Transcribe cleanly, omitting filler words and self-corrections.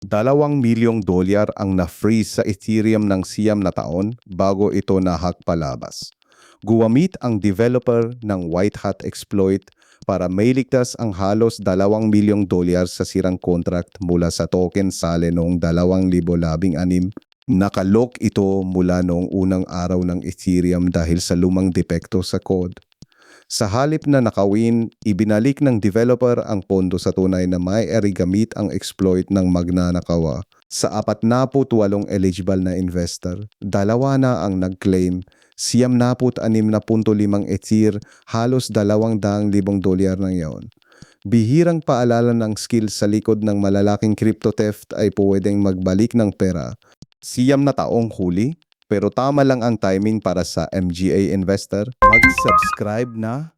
$2 milyong ang na-freeze sa Ethereum ng siyam na taon bago ito nahak palabas. Guwamit ang developer ng white hat exploit para mailigtas ang halos $2 milyong sa sirang contract mula sa token Sale noong 2016. Nakalok ito mula noong unang araw ng Ethereum dahil sa lumang depekto sa code. Sa halip na nakawin, ibinalik ng developer ang pondo sa tunay na may-ari gamit ang exploit ng magnanakawa. Sa 48 eligible na investor, 2 na ang nag-claim, 96.5 Ether, halos $200,000 na yon. Bihirang paalala ng skill sa likod ng malalaking crypto theft ay pwedeng magbalik ng pera. 6 na taong huli, pero tama lang ang timing para sa MGA investor. Mag-subscribe na